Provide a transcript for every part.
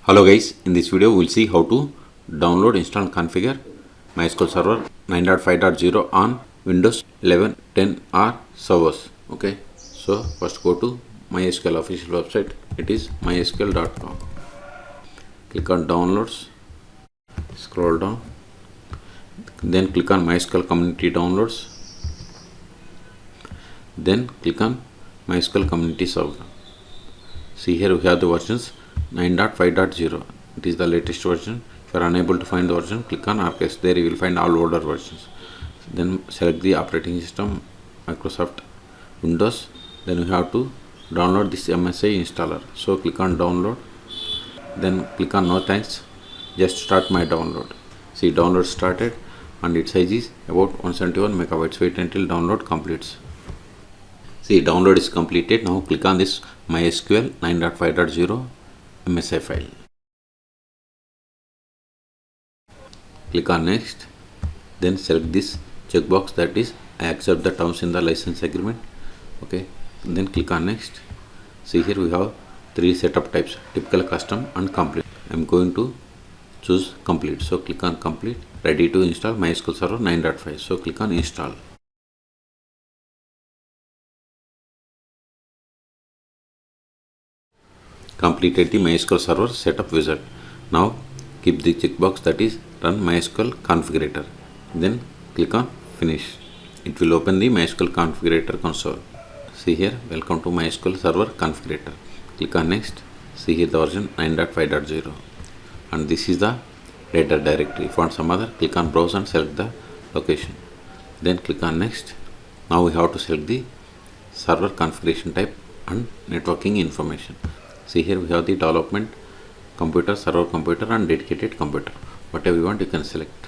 Hello guys, in this video we will see how to download, install and configure MySQL Server 9.5.0 on Windows 11, 10 or servers. Okay, so first go to MySQL official website. It is mysql.com. Click on downloads, scroll down, then click on MySQL community downloads, then click on MySQL community server. See here we have the versions 9.5.0. It is the latest version. If you are unable to find the version, click on archives. There you will find all older versions. Then select the operating system, Microsoft Windows. Then you have to download this MSI installer. So click on download. Then click on no thanks. Just start my download. See, download started and its size is about 171 megabytes. Wait until download completes. See, download is completed. Now click on this MySQL 9.5.0 MSI file. Click on next. Then select this checkbox, that is I accept the terms in the license agreement. Okay. Then click on next. See here we have three setup types: typical, custom and complete. I am going to choose complete. So click on complete. Ready to install MySQL Server 9.5. So click on install. Completed the MySQL Server setup wizard. Now keep the checkbox, that is run MySQL configurator. Then click on finish. It will open the MySQL configurator console. See here, welcome to MySQL Server configurator. Click on next. See here the version 9.5.0 and this is the data directory. If you want some other, click on browse and select the location. Then click on next. Now we have to select the server configuration type and networking information. See here we have the development computer, server computer and dedicated computer. Whatever you want you can select.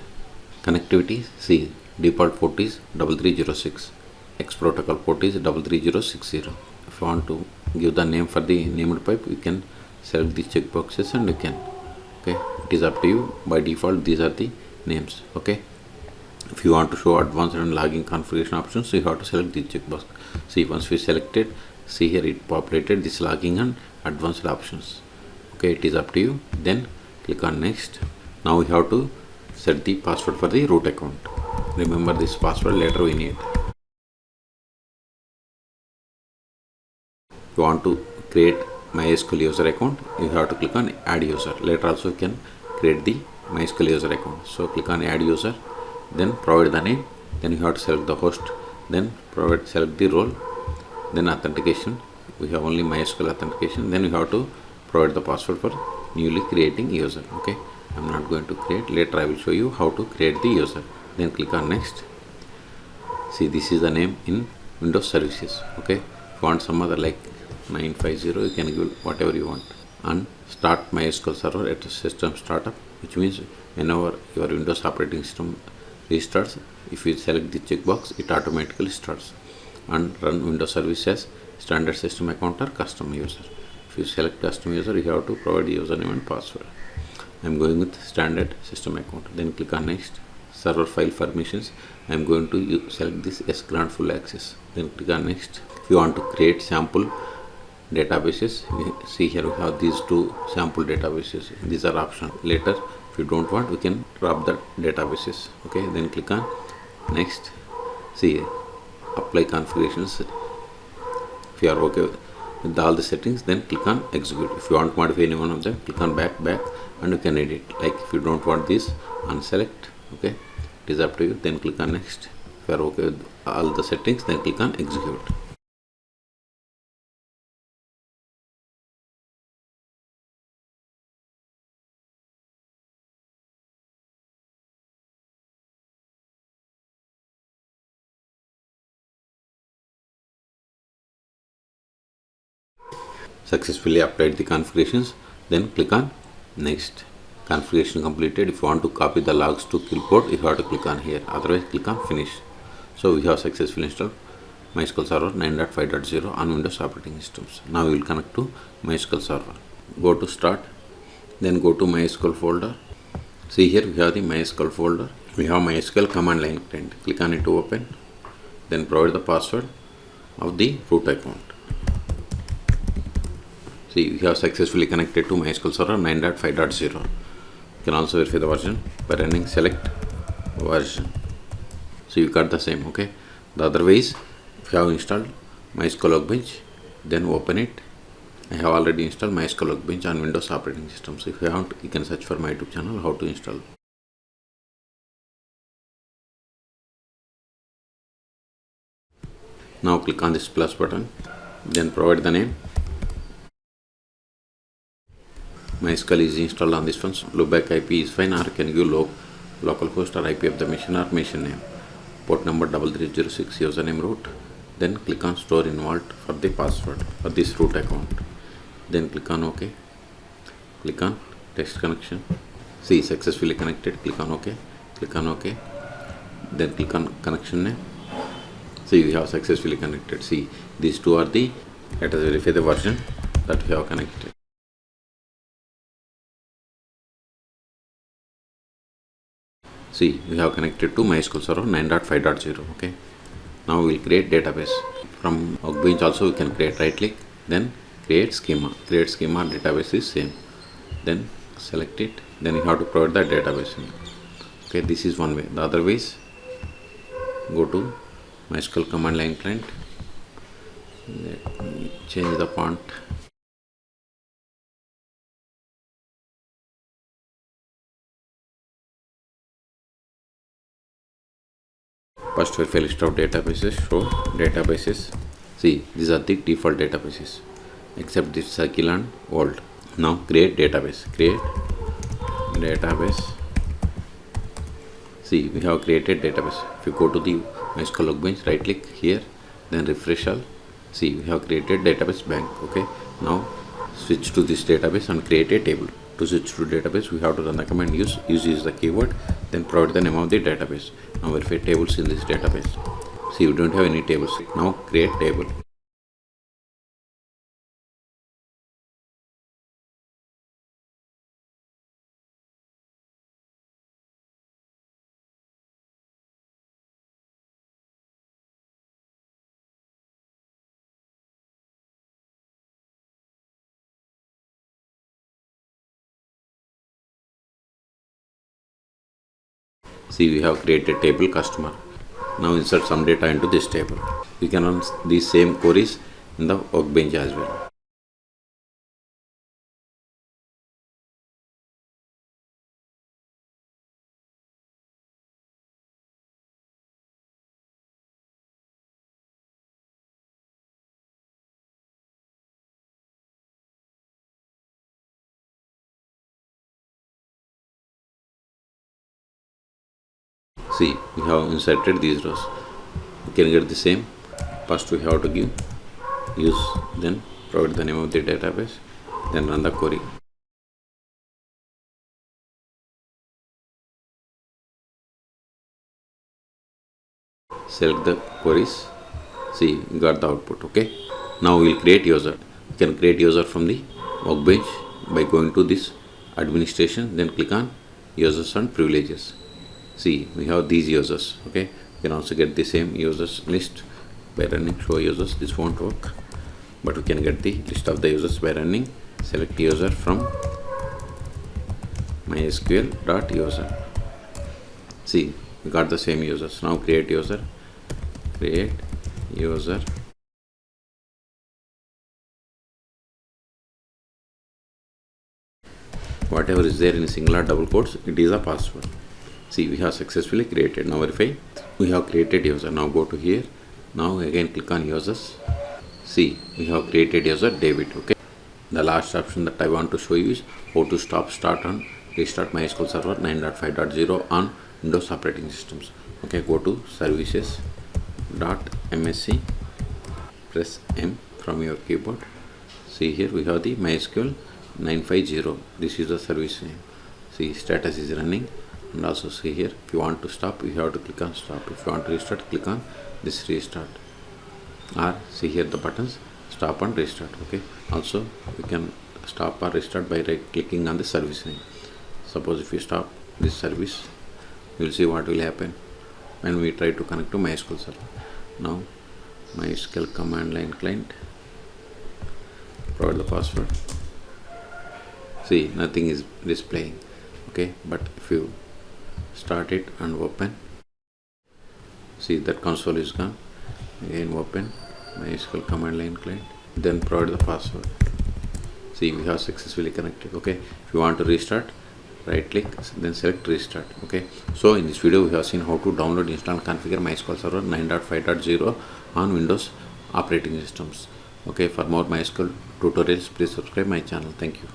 Connectivity, see default port is 3306. X protocol port is 33060. If you want to give the name for the named pipe, you can select the checkboxes and you can. Okay, it is up to you. By default these are the names. Okay, if you want to show advanced and logging configuration options, you have to select the checkbox. See, once we selected, see here it populated this logging and advanced options. Okay, it is up to you. Then click on next. Now we have to set the password for the root account. Remember this password, later we need. If you want to create MySQL user account, you have to click on add user. Later also you can create the MySQL user account. So click on add user, then provide the name, then you have to select the host, then select the role, then authentication. We have only MySQL authentication. Then you have to provide the password for newly creating user. Okay, I'm not going to create. Later I will show you how to create the user. Then click on next. See, this is the name in Windows services. Okay, if you want some other like 950, you can give whatever you want. And start MySQL Server at system startup, which means whenever your Windows operating system restarts, if you select the checkbox, it automatically starts. And run Windows service as standard system account or custom user. If you select custom user, you have to provide username and password. I am going with standard system account. Then click on next. Server file permissions, I am going to select this as grant full access. Then click on next. If you want to create sample databases, see here we have these two sample databases. These are optional. Later if you don't want, we can drop the databases. Okay, then click on next. See, apply configurations. If you are okay with all the settings, then click on execute. If you want to modify any one of them, click on back and you can edit. Like if you don't want this, unselect. Okay, it is up to you. Then click on next. If you are okay with all the settings, then click on execute. Successfully applied the configurations. Then click on next. Configuration completed. If you want to copy the logs to clipboard, you have to click on here. Otherwise click on finish. So we have successfully installed MySQL Server 9.5.0 on Windows operating systems. Now we will connect to MySQL Server. Go to start, then go to MySQL folder. See here we have the MySQL folder. We have MySQL command line client. Click on it to open. Then provide the password of the root account. See, we have successfully connected to MySQL Server 9.5.0. You can also verify the version by running select version. So you got the same. Okay. The other way is, if you have installed MySQL Workbench, then open it. I have already installed MySQL Workbench on Windows operating system. So if you haven't, you can search for my YouTube channel how to install. Now click on this plus button, then provide the name. MySQL is installed on this one. So loopback IP is fine, or you can give localhost or IP of the machine or machine name. Port number 3306, username root. Then click on store in vault for the password for this root account. Then click on OK. Click on test connection. See, successfully connected. Click on OK. Click on OK. Then click on connection name. See, we have successfully connected. See, these two are the, let us verify the version that we have connected. See, we have connected to MySQL Server 9.5.0. Okay. Now we will create database. From Workbench also we can create. Right click, then create schema. Create schema database is same. Then select it. Then you have to provide the database. Okay, this is one way. The other way is, go to MySQL command line client. Let me change the font. First verify list of databases. Show databases. See, these are the default databases except this circle and old. Now create database. Create database. See, we have created database. If you go to the MySQL Workbench, right click here, then refresh all. See, we have created database bank. Okay. Now switch to this database and create a table. To switch to database, we have to run the command use is the keyword, then provide the name of the database. Now verify tables in this database. See, we don't have any tables. Now create table. See, we have created table customer. Now insert some data into this table. You can run these same queries in the Workbench as well. See, we have inserted these rows. You can get the same. First we have to give use, then provide the name of the database, then run the query. Select the queries. See, we got the output. Okay. Now we will create user. You can create user from the Workbench by going to this administration, then click on users and privileges. See, we have these users. Okay. You can also get the same users list by running show users. This won't work, but we can get the list of the users by running select user from MySQL.user. See, we got the same users. Now create user. Create user. Whatever is there in single or double quotes, it is a password. See, we have successfully created. Now verify. We have created user. Now go to here. Now again click on users. See, we have created user David. Okay. The last option that I want to show you is how to stop, start and restart MySQL Server 9.5.0 on Windows operating systems. Okay, go to services.msc, press M from your keyboard. See, here we have the MySQL 9.5.0. This is the service name. See, status is running, and also see here, if you want to stop, you have to click on stop. If you want to restart, click on this restart, or see here the buttons stop and restart. Okay. Also, we can stop or restart by right clicking on the service name. Suppose if you stop this service, you will see what will happen when we try to connect to MySQL Server. Now MySQL command line client, provide the password. See, nothing is displaying. Okay, but if you start it and open, see that console is gone. Again open MySQL command line client, then provide the password. See, we have successfully connected. Okay, if you want to restart, right click, then select restart. Okay, so in this video we have seen how to download, install, configure MySQL Server 9.5.0 on Windows operating systems. Okay, for more MySQL tutorials, please subscribe my channel. Thank you.